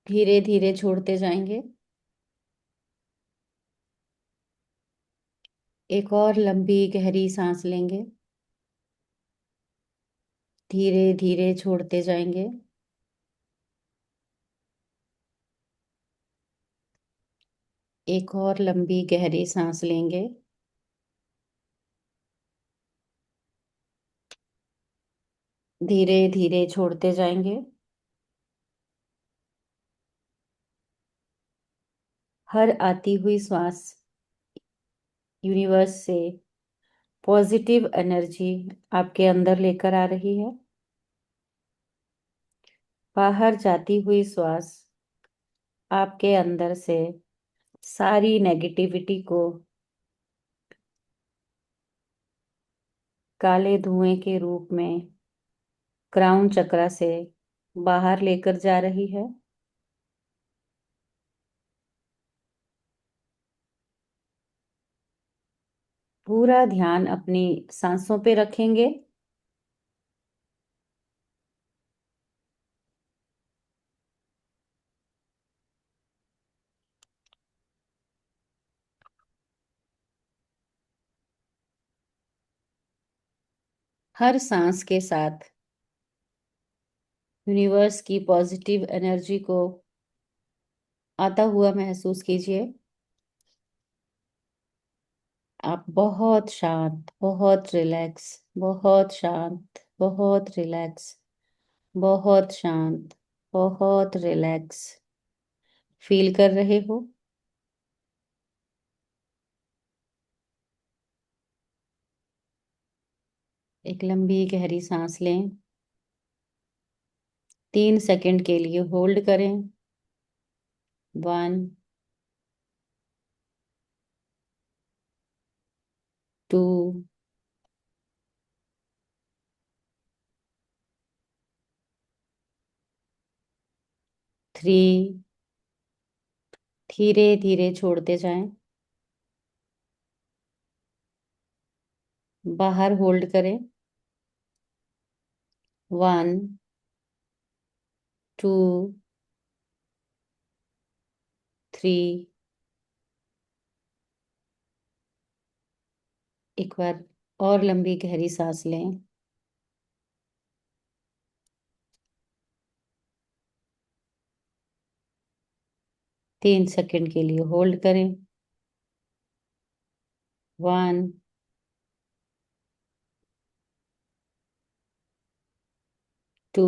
धीरे धीरे छोड़ते जाएंगे। एक और लंबी गहरी सांस लेंगे। धीरे धीरे छोड़ते जाएंगे। एक और लंबी गहरी सांस लेंगे। धीरे धीरे छोड़ते जाएंगे। हर आती हुई श्वास यूनिवर्स से पॉजिटिव एनर्जी आपके अंदर लेकर आ रही है। बाहर जाती हुई श्वास आपके अंदर से सारी नेगेटिविटी को काले धुएं के रूप में क्राउन चक्रा से बाहर लेकर जा रही है। पूरा ध्यान अपनी सांसों पे रखेंगे। हर सांस के साथ यूनिवर्स की पॉजिटिव एनर्जी को आता हुआ महसूस कीजिए। आप बहुत शांत, बहुत रिलैक्स, बहुत शांत, बहुत रिलैक्स, बहुत शांत, बहुत रिलैक्स फील कर रहे हो। एक लंबी गहरी सांस लें। 3 सेकंड के लिए होल्ड करें। 1, 2, 3। धीरे धीरे छोड़ते जाएं। बाहर होल्ड करें। 1, 2, 3। एक बार और लंबी गहरी सांस लें। 3 सेकंड के लिए होल्ड करें। 1, 2,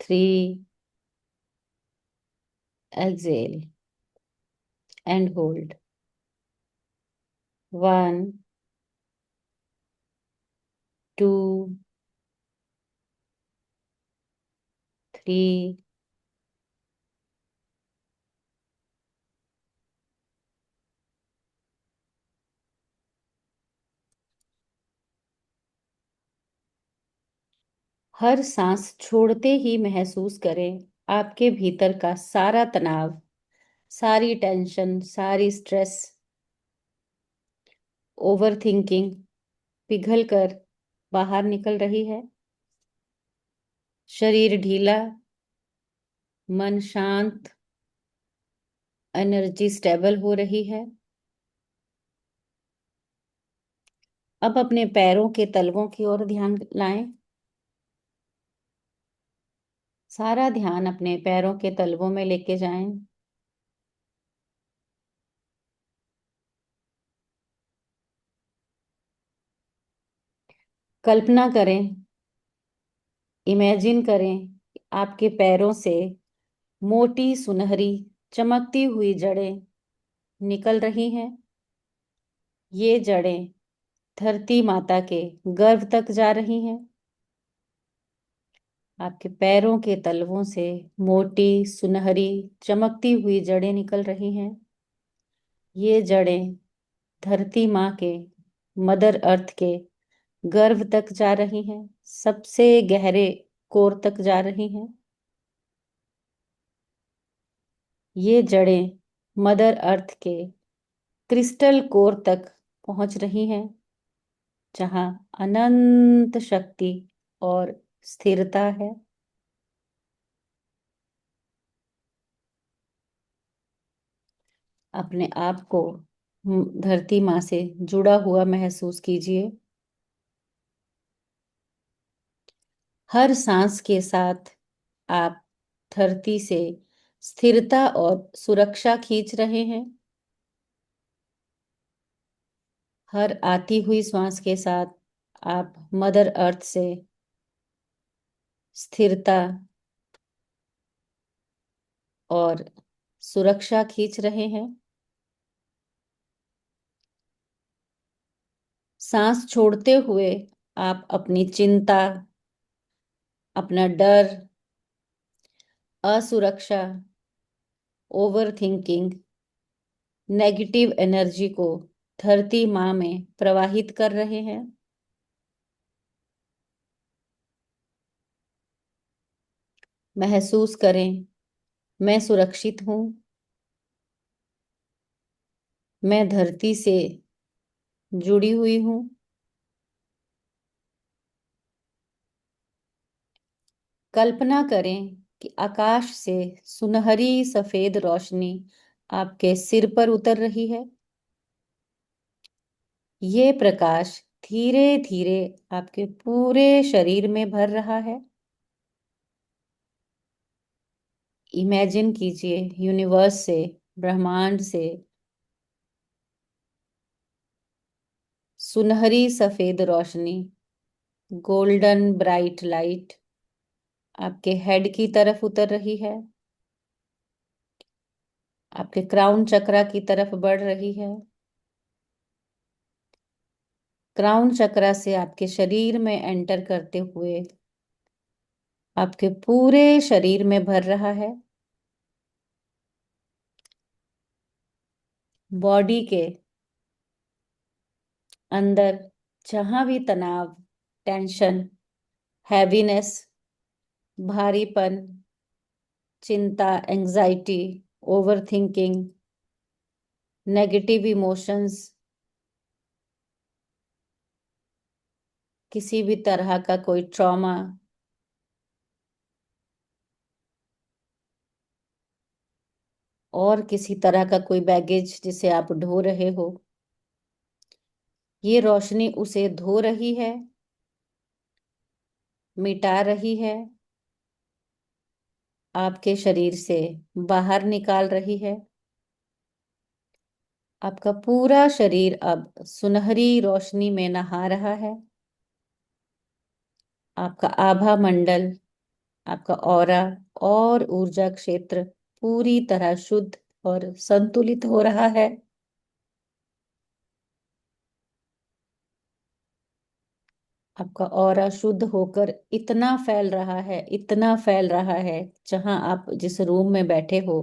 3। Excel and hold. 1, 2, 3। हर सांस छोड़ते ही महसूस करें आपके भीतर का सारा तनाव, सारी टेंशन, सारी स्ट्रेस, ओवर थिंकिंग पिघल कर बाहर निकल रही है। शरीर ढीला, मन शांत, एनर्जी स्टेबल हो रही है। अब अपने पैरों के तलवों की ओर ध्यान लाएं। सारा ध्यान अपने पैरों के तलवों में लेके जाएं। कल्पना करें, इमेजिन करें, आपके पैरों से मोटी सुनहरी चमकती हुई जड़ें निकल रही हैं। ये जड़ें धरती माता के गर्भ तक जा रही हैं। आपके पैरों के तलवों से मोटी सुनहरी चमकती हुई जड़ें निकल रही हैं। ये जड़ें धरती माँ के, मदर अर्थ के गर्भ तक जा रही हैं, सबसे गहरे कोर तक जा रही हैं। ये जड़ें मदर अर्थ के क्रिस्टल कोर तक पहुंच रही हैं, जहां अनंत शक्ति और स्थिरता है। अपने आप को धरती माँ से जुड़ा हुआ महसूस कीजिए। हर सांस के साथ आप धरती से स्थिरता और सुरक्षा खींच रहे हैं। हर आती हुई श्वास के साथ आप मदर अर्थ से स्थिरता और सुरक्षा खींच रहे हैं। सांस छोड़ते हुए आप अपनी चिंता, अपना डर, असुरक्षा, ओवर थिंकिंग, नेगेटिव एनर्जी को धरती माँ में प्रवाहित कर रहे हैं। महसूस करें, मैं सुरक्षित हूँ। मैं धरती से जुड़ी हुई हूँ। कल्पना करें कि आकाश से सुनहरी सफेद रोशनी आपके सिर पर उतर रही है। ये प्रकाश धीरे धीरे आपके पूरे शरीर में भर रहा है। इमेजिन कीजिए यूनिवर्स से, ब्रह्मांड से सुनहरी सफेद रोशनी, गोल्डन ब्राइट लाइट आपके हेड की तरफ उतर रही है, आपके क्राउन चक्रा की तरफ बढ़ रही है। क्राउन चक्रा से आपके शरीर में एंटर करते हुए आपके पूरे शरीर में भर रहा है। बॉडी के अंदर जहां भी तनाव, टेंशन, हैवीनेस, भारीपन, चिंता, anxiety, over thinking, negative emotions, किसी भी तरह का कोई ट्रॉमा, और किसी तरह का कोई बैगेज जिसे आप ढो रहे हो, ये रोशनी उसे धो रही है, मिटा रही है, आपके शरीर से बाहर निकाल रही है। आपका पूरा शरीर अब सुनहरी रोशनी में नहा रहा है। आपका आभा मंडल, आपका ऑरा और ऊर्जा क्षेत्र पूरी तरह शुद्ध और संतुलित हो रहा है। आपका ऑरा शुद्ध होकर इतना फैल रहा है, इतना फैल रहा है, जहां आप जिस रूम में बैठे हो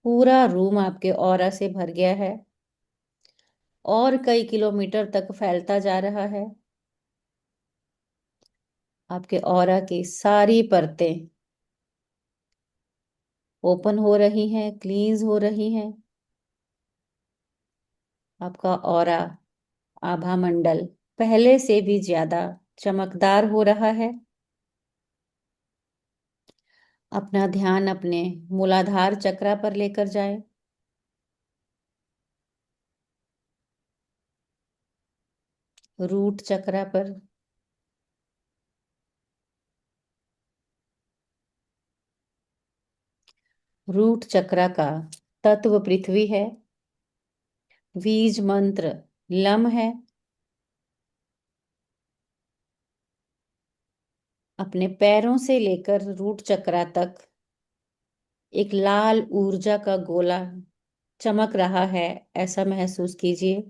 पूरा रूम आपके ऑरा से भर गया है और कई किलोमीटर तक फैलता जा रहा है। आपके ऑरा की सारी परतें ओपन हो रही हैं, क्लींस हो रही हैं। आपका ऑरा, आभा मंडल पहले से भी ज्यादा चमकदार हो रहा है। अपना ध्यान अपने मूलाधार चक्रा पर लेकर जाएं। रूट चक्रा पर। रूट चक्रा का तत्व पृथ्वी है। बीज मंत्र लम है। अपने पैरों से लेकर रूट चक्रा तक एक लाल ऊर्जा का गोला चमक रहा है, ऐसा महसूस कीजिए।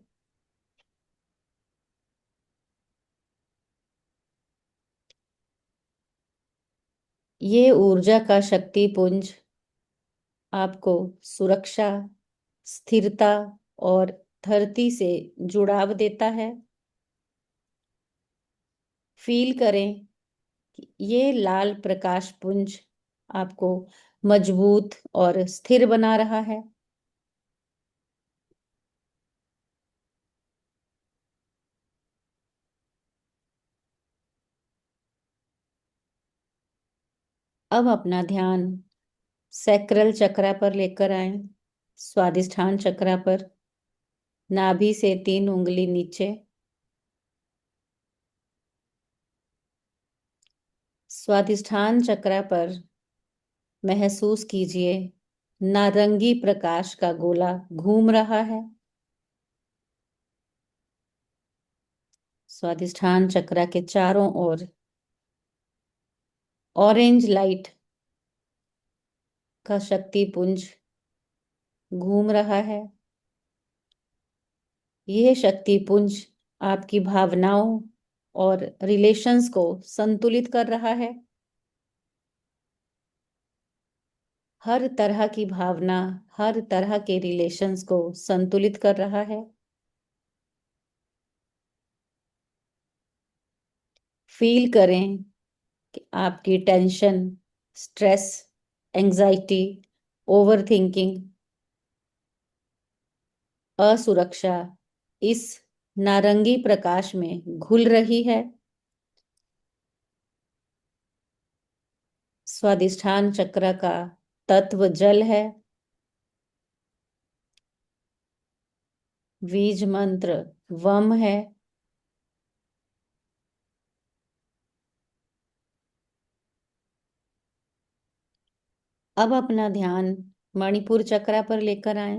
ये ऊर्जा का शक्ति पुंज आपको सुरक्षा, स्थिरता और धरती से जुड़ाव देता है। फील करें कि ये लाल प्रकाश पुंज आपको मजबूत और स्थिर बना रहा है। अब अपना ध्यान सैक्रल चक्रा पर लेकर आए, स्वादिष्ठान चक्रा पर। नाभि से 3 उंगली नीचे, स्वादिष्ठान चक्रा पर महसूस कीजिए नारंगी प्रकाश का गोला घूम रहा है। स्वादिष्ठान चक्रा के चारों ओर ऑरेंज लाइट का शक्ति पुंज घूम रहा है। यह शक्ति पुंज आपकी भावनाओं और रिलेशंस को संतुलित कर रहा है। हर तरह की भावना, हर तरह के रिलेशंस को संतुलित कर रहा है। फील करें कि आपकी टेंशन, स्ट्रेस, एंजाइटी, ओवरथिंकिंग, असुरक्षा इस नारंगी प्रकाश में घुल रही है। स्वादिष्ठान चक्र का तत्व जल है। बीज मंत्र वम है। अब अपना ध्यान मणिपुर चक्र पर लेकर आए,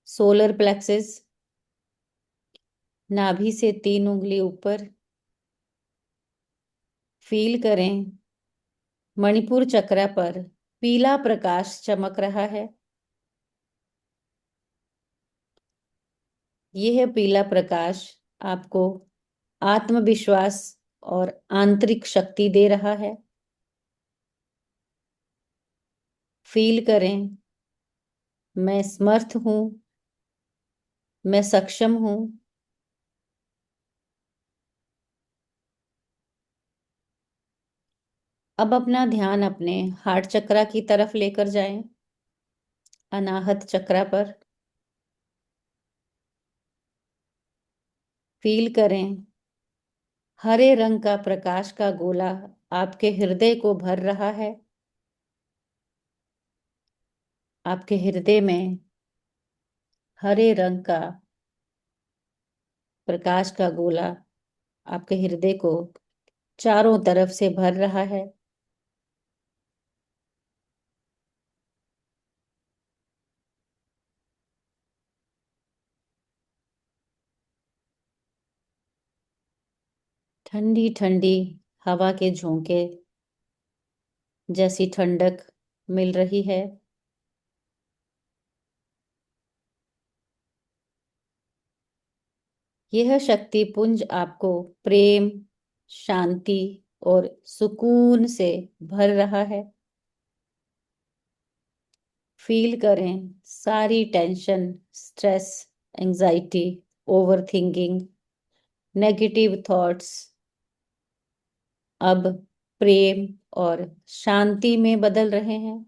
सोलर प्लेक्सिस। नाभि से 3 उंगली ऊपर, फील करें मणिपुर चक्र पर पीला प्रकाश चमक रहा है। यह पीला प्रकाश आपको आत्मविश्वास और आंतरिक शक्ति दे रहा है। फील करें, मैं समर्थ हूं, मैं सक्षम हूं। अब अपना ध्यान अपने हार्ट चक्र की तरफ लेकर जाएं, अनाहत चक्र पर। फील करें, हरे रंग का प्रकाश का गोला आपके हृदय को भर रहा है। आपके हृदय में हरे रंग का प्रकाश का गोला आपके हृदय को चारों तरफ से भर रहा है। ठंडी ठंडी हवा के झोंके जैसी ठंडक मिल रही है। यह शक्ति पुंज आपको प्रेम, शांति और सुकून से भर रहा है। फील करें, सारी tension, stress, anxiety, overthinking, negative thoughts अब प्रेम और शांति में बदल रहे हैं।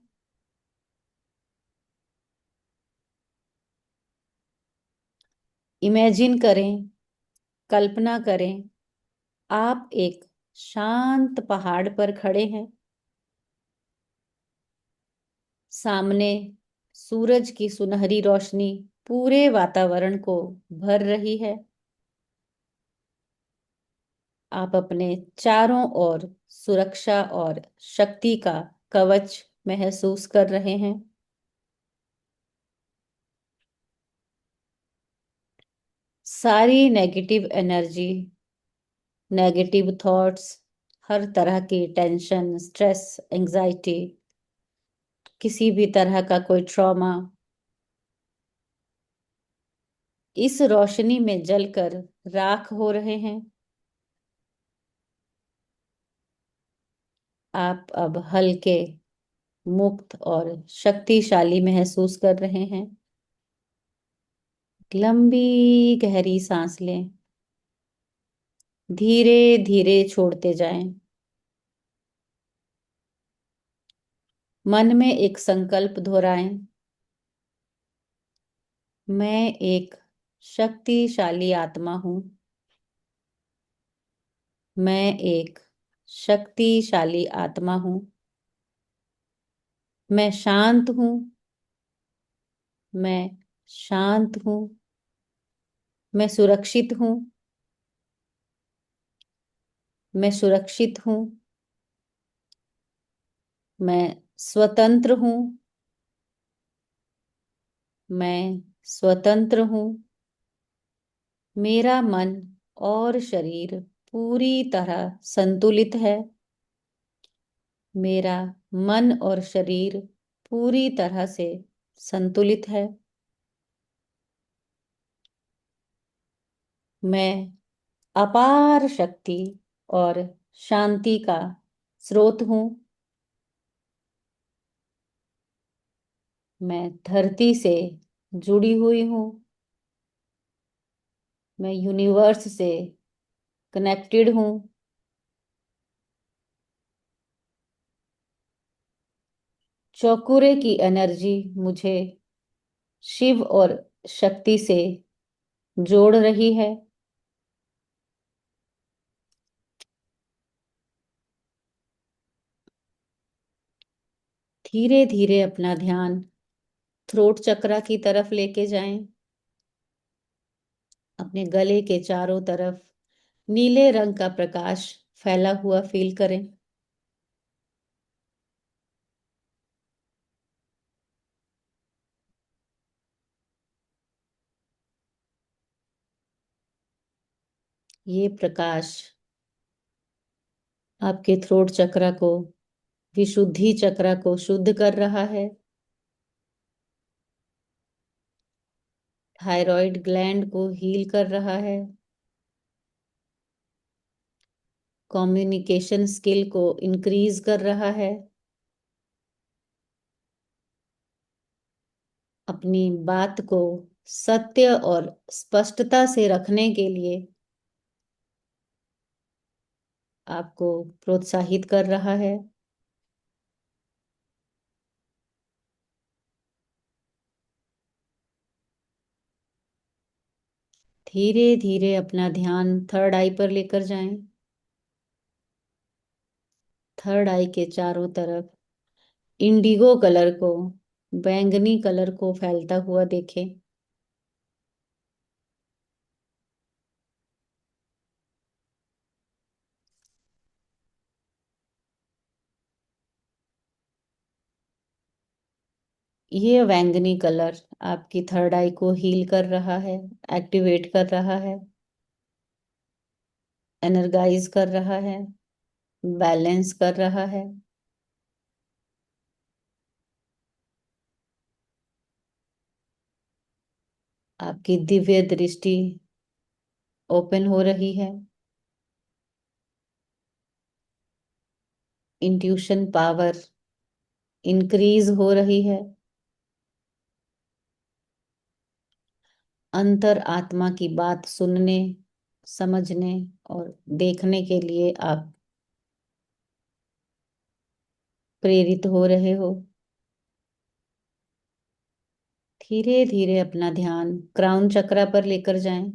इमेजिन करें, कल्पना करें, आप एक शांत पहाड़ पर खड़े हैं। सामने सूरज की सुनहरी रोशनी पूरे वातावरण को भर रही है। आप अपने चारों ओर सुरक्षा और शक्ति का कवच महसूस कर रहे हैं। सारी नेगेटिव एनर्जी, नेगेटिव थॉट्स, हर तरह की टेंशन, स्ट्रेस, एंजाइटी, किसी भी तरह का कोई ट्रॉमा इस रोशनी में जलकर राख हो रहे हैं। आप अब हल्के, मुक्त और शक्तिशाली महसूस कर रहे हैं। लंबी गहरी सांस लें, धीरे धीरे छोड़ते जाएं। मन में एक संकल्प दोहराएं, मैं एक शक्तिशाली आत्मा हूं। मैं एक शक्तिशाली आत्मा हूं। मैं शांत हूँ। मैं शांत हूँ। मैं सुरक्षित हूँ। मैं सुरक्षित हूँ। मैं स्वतंत्र हूँ। मैं स्वतंत्र हूँ। मेरा मन और शरीर पूरी तरह संतुलित है। मेरा मन और शरीर पूरी तरह से संतुलित है। मैं अपार शक्ति और शांति का स्रोत हूँ। मैं धरती से जुड़ी हुई हूँ। मैं यूनिवर्स से कनेक्टेड हूँ। चौकुरे की एनर्जी मुझे शिव और शक्ति से जोड़ रही है। धीरे धीरे अपना ध्यान थ्रोट चक्रा की तरफ लेके जाएं। अपने गले के चारों तरफ नीले रंग का प्रकाश फैला हुआ फील करें। ये प्रकाश आपके थ्रोट चक्रा को, विशुद्धि चक्रा को शुद्ध कर रहा है। थायराइड ग्लैंड को हील कर रहा है। कम्युनिकेशन स्किल को इंक्रीज कर रहा है। अपनी बात को सत्य और स्पष्टता से रखने के लिए आपको प्रोत्साहित कर रहा है। धीरे धीरे अपना ध्यान थर्ड आई पर लेकर जाएं। थर्ड आई के चारों तरफ इंडिगो कलर को, बैंगनी कलर को फैलता हुआ देखें। ये बैंगनी कलर आपकी थर्ड आई को हील कर रहा है, एक्टिवेट कर रहा है, एनर्गाइज कर रहा है, बैलेंस कर रहा है। आपकी दिव्य दृष्टि ओपन हो रही है। इंट्यूशन पावर इंक्रीज हो रही है। अंतर आत्मा की बात सुनने, समझने और देखने के लिए आप प्रेरित हो रहे हो। धीरे धीरे अपना ध्यान क्राउन चक्रा पर लेकर जाएं।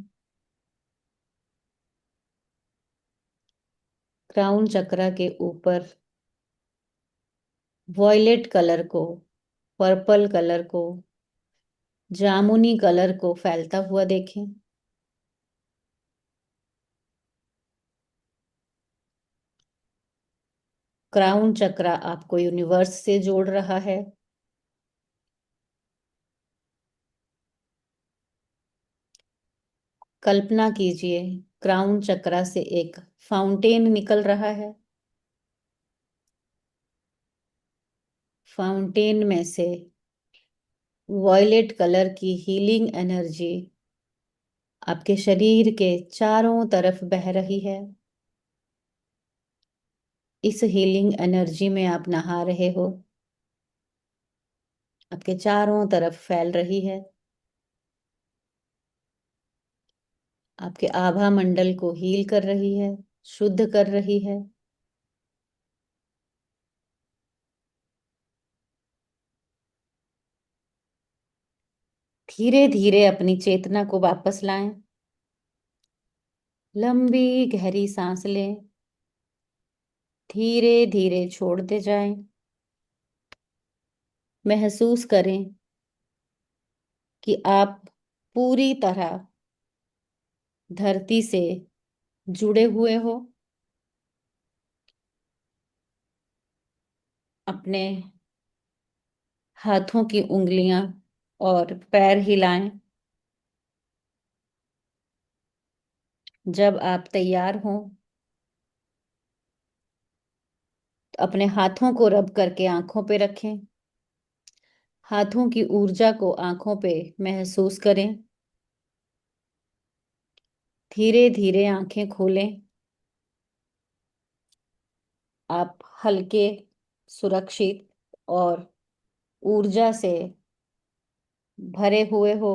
क्राउन चक्रा के ऊपर वॉयलेट कलर को, पर्पल कलर को, जामुनी कलर को फैलता हुआ देखें। क्राउन चक्रा आपको यूनिवर्स से जोड़ रहा है। कल्पना कीजिए, क्राउन चक्रा से एक फाउंटेन निकल रहा है। फाउंटेन में से वॉयलेट कलर की हीलिंग एनर्जी आपके शरीर के चारों तरफ बह रही है। इस हीलिंग एनर्जी में आप नहा रहे हो। आपके चारों तरफ फैल रही है। आपके आभा मंडल को हील कर रही है, शुद्ध कर रही है। धीरे धीरे अपनी चेतना को वापस लाएं। लंबी गहरी सांस लें। धीरे धीरे छोड़ते जाएं। महसूस करें कि आप पूरी तरह धरती से जुड़े हुए हो। अपने हाथों की उंगलियां और पैर हिलाएं। जब आप तैयार हों तो अपने हाथों को रब करके आंखों पे रखें। हाथों की ऊर्जा को आंखों पे महसूस करें। धीरे धीरे आंखें खोलें। आप हल्के, सुरक्षित और ऊर्जा से भरे हुए हो,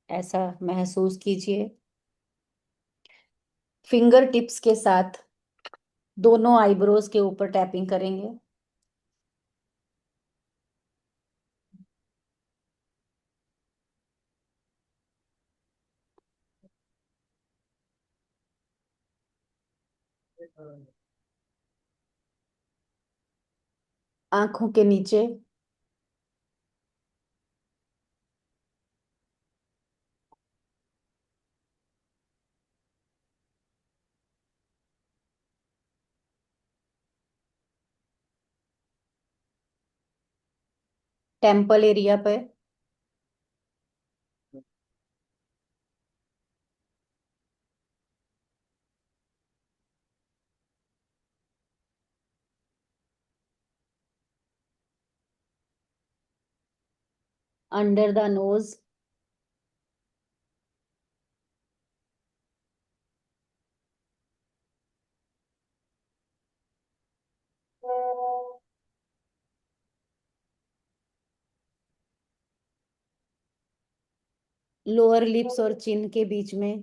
ऐसा महसूस कीजिए। फिंगर टिप्स के साथ दोनों आईब्रोज के ऊपर टैपिंग करेंगे। आंखों के नीचे टेम्पल एरिया पे, under the nose, lower lips और चिन के बीच में,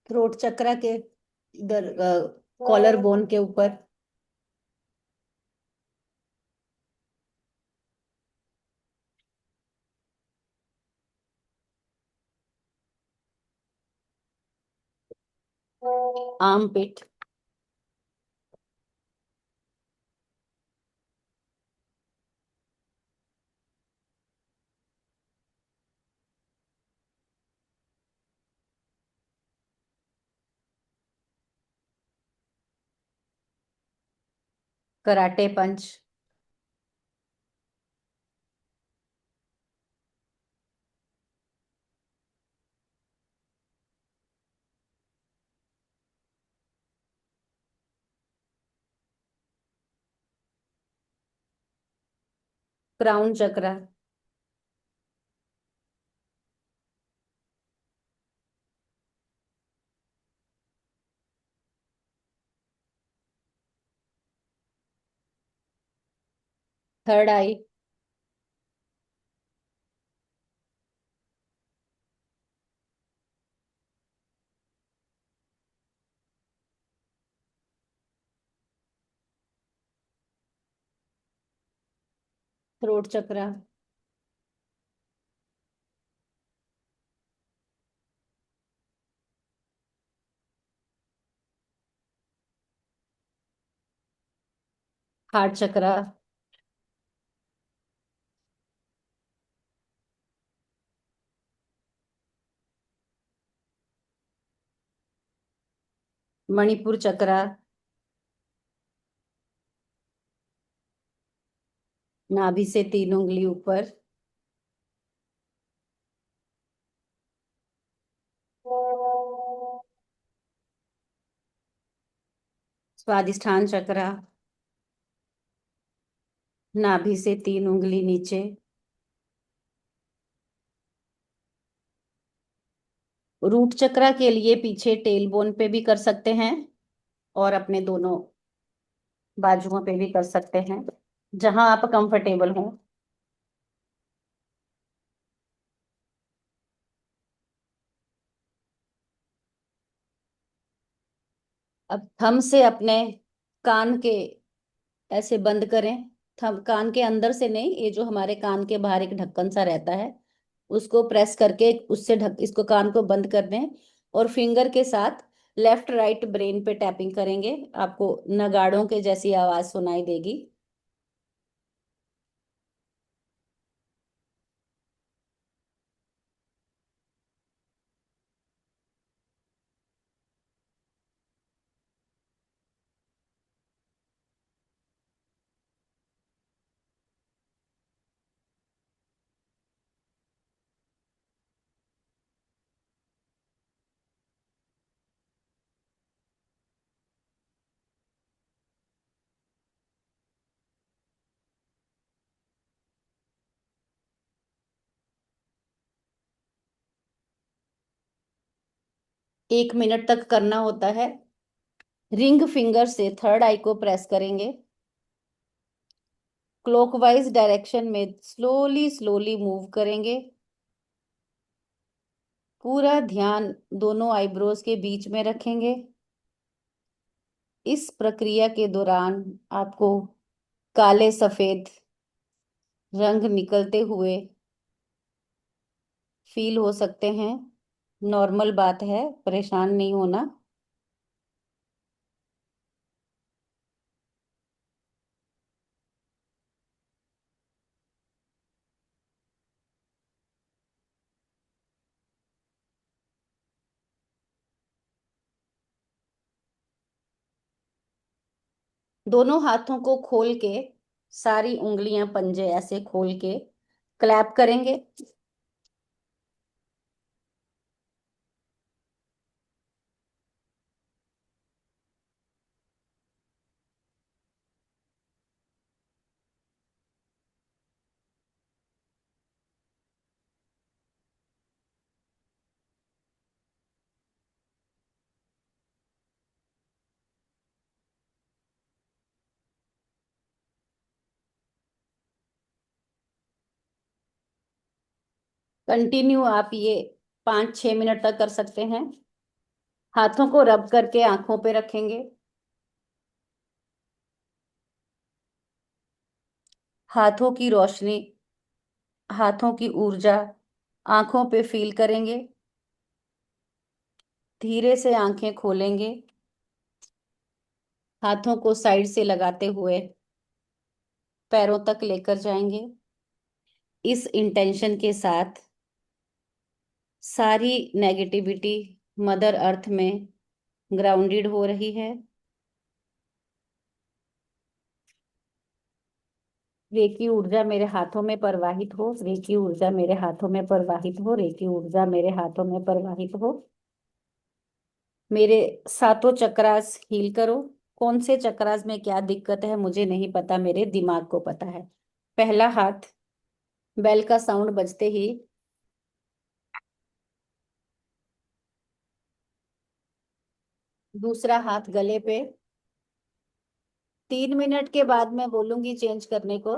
थ्रोट चक्रा के इधर, कॉलर बोन के ऊपर, आर्म पिट, कराटे पंच, क्राउन चक्रा, थर्ड आई, थ्रोट चक्रा, हार्ट चक्रा, मणिपुर चक्रा, नाभि से 3 उंगली ऊपर, स्वादिष्ठान चक्रा, नाभि से 3 उंगली नीचे, रूट चक्रा के लिए पीछे टेल बोन पे भी कर सकते हैं और अपने दोनों बाजुओं पे भी कर सकते हैं, जहां आप कंफर्टेबल हो। अब थंब से अपने कान के ऐसे बंद करें। थंब कान के अंदर से नहीं, ये जो हमारे कान के बाहर एक ढक्कन सा रहता है, उसको प्रेस करके उससे ढक इसको कान को बंद कर दें। और फिंगर के साथ लेफ्ट राइट ब्रेन पे टैपिंग करेंगे। आपको नगाड़ों के जैसी आवाज सुनाई देगी। 1 मिनट तक करना होता है। रिंग फिंगर से थर्ड आई को प्रेस करेंगे। क्लॉकवाइज डायरेक्शन में स्लोली स्लोली मूव करेंगे। पूरा ध्यान दोनों आईब्रोज के बीच में रखेंगे। इस प्रक्रिया के दौरान आपको काले सफेद रंग निकलते हुए फील हो सकते हैं। नॉर्मल बात है, परेशान नहीं होना। दोनों हाथों को खोल के, सारी उंगलियां पंजे ऐसे खोल के क्लैप करेंगे। कंटिन्यू आप ये 5-6 मिनट तक कर सकते हैं। हाथों को रब करके आंखों पे रखेंगे। हाथों की रोशनी, हाथों की ऊर्जा आंखों पे फील करेंगे। धीरे से आंखें खोलेंगे। हाथों को साइड से लगाते हुए पैरों तक लेकर जाएंगे। इस इंटेंशन के साथ सारी नेगेटिविटी मदर अर्थ में ग्राउंडेड हो रही है। रेकी ऊर्जा मेरे हाथों में प्रवाहित हो, रेकी ऊर्जा मेरे हाथों में प्रवाहित हो, रेकी ऊर्जा मेरे हाथों में प्रवाहित हो। मेरे सातों चक्रास हील करो। कौन से चक्रास में क्या दिक्कत है मुझे नहीं पता, मेरे दिमाग को पता है। पहला हाथ बेल का साउंड बजते ही, दूसरा हाथ गले पे। 3 मिनट के बाद मैं बोलूंगी चेंज करने को।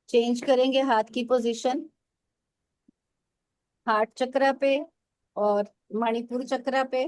चेंज करेंगे हाथ की पोजीशन, हार्ट चक्रा पे और मणिपुर चक्रा पे।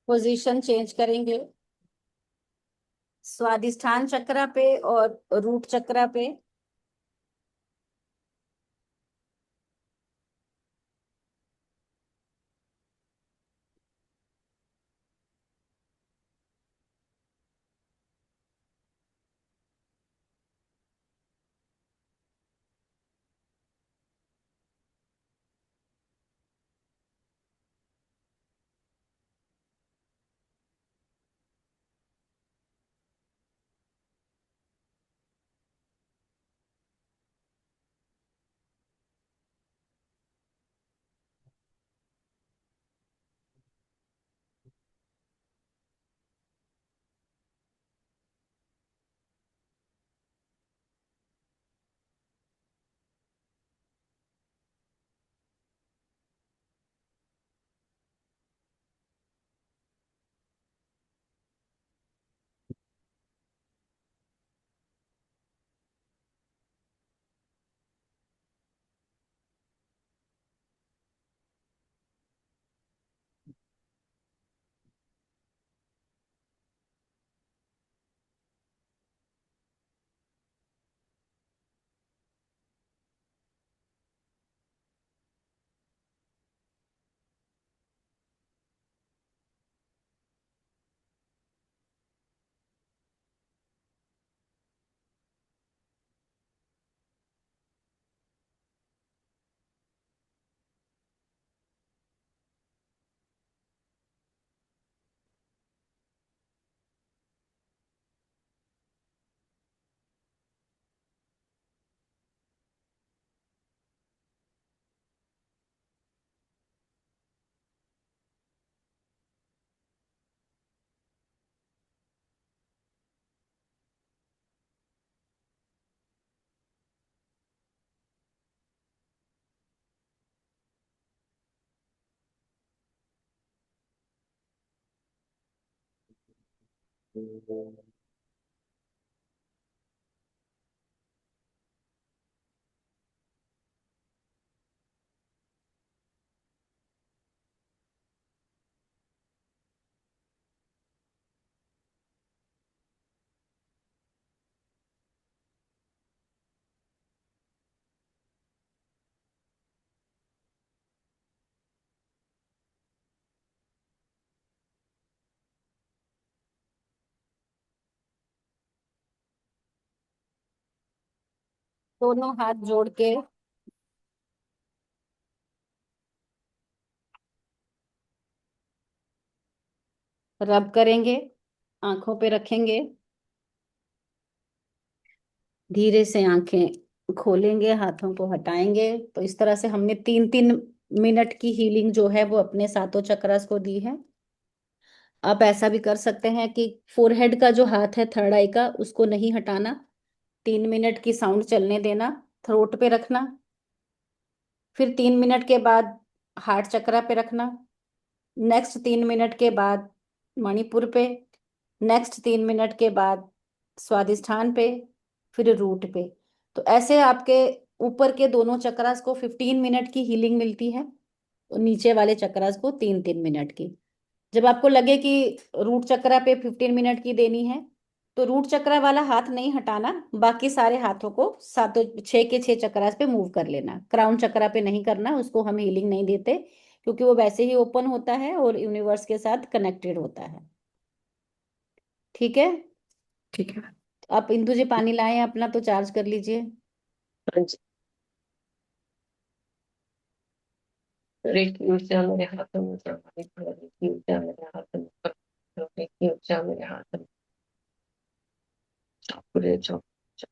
पोजीशन चेंज करेंगे स्वादिष्ठान चक्रा पे और रूट चक्रा पे। दोनों हाथ जोड़ के रब करेंगे, आंखों पे रखेंगे, धीरे से आंखें खोलेंगे, हाथों को हटाएंगे। तो इस तरह से हमने 3-3 मिनट की हीलिंग जो है वो अपने सातों चक्रास को दी है। आप ऐसा भी कर सकते हैं कि फोरहेड का जो हाथ है, थर्ड आई का, उसको नहीं हटाना, 3 मिनट की साउंड चलने देना, थ्रोट पे रखना, फिर 3 मिनट के बाद हार्ट चक्रा पे रखना, नेक्स्ट 3 मिनट के बाद मणिपुर पे, नेक्स्ट 3 मिनट के बाद स्वादिष्ठान पे, फिर रूट पे। तो ऐसे आपके ऊपर के दोनों चक्रास को 15 मिनट की हीलिंग मिलती है, और नीचे वाले चक्रास को 3-3 मिनट की। जब आपको लगे कि रूट चक्रा पे 15 मिनट की देनी है, तो रूट चक्रा वाला हाथ नहीं हटाना, बाकी सारे हाथों को सातों 6 के 6 चक्रास पे मूव कर लेना। क्राउन चक्रा पे नहीं करना, उसको हम हीलिंग नहीं देते, क्योंकि वो वैसे ही ओपन होता है और यूनिवर्स के साथ कनेक्टेड होता है। ठीक है। ठीक है। आप इंदु जी पानी लाएं अपना, तो चार्ज कर लीजिए। हाँ जी। रेकी ऊर्जा मेरे हाथों में प्रवाहित हो, रेकी ऊर्जा मेरे हाथों में प्रवाहित हो, रेकी ऊर्जा मेरे हाथों में चौपरे चौपरे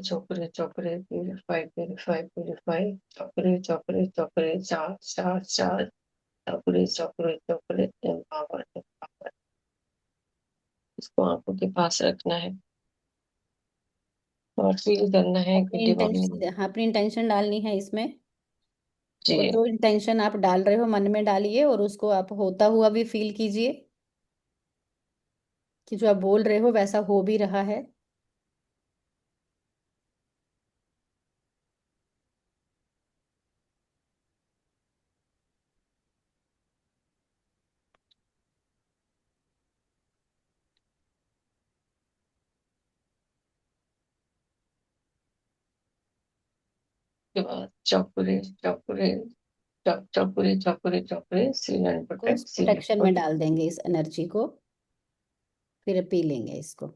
चौपरे चौपरे प्यूरिफाई प्यूरिफाई प्यूरिफाई, चौपरे चौपरे चौपरे, चार चार चार, चौपरे चौपरे चौपरे, एम्पावर एम्पावर। इसको आंखों के पास रखना है और फील करना है कि अपनी डिवाइन। इंटेंशन, हाँ, अपनी इंटेंशन डालनी है इसमें। जी। और जो इंटेंशन आप डाल रहे हो मन में डालिए, और उसको आप होता हुआ भी फील कीजिए कि जो आप बोल रहे हो वैसा हो भी रहा है। के बाद चौपरे चौपरे चौपरे चौपरे चौपरे, सील एंड को प्रोटेक्ट, सील एंड प्रोटेक्शन में प्रोटेक्ट। डाल देंगे इस एनर्जी को, फिर पी लेंगे इसको।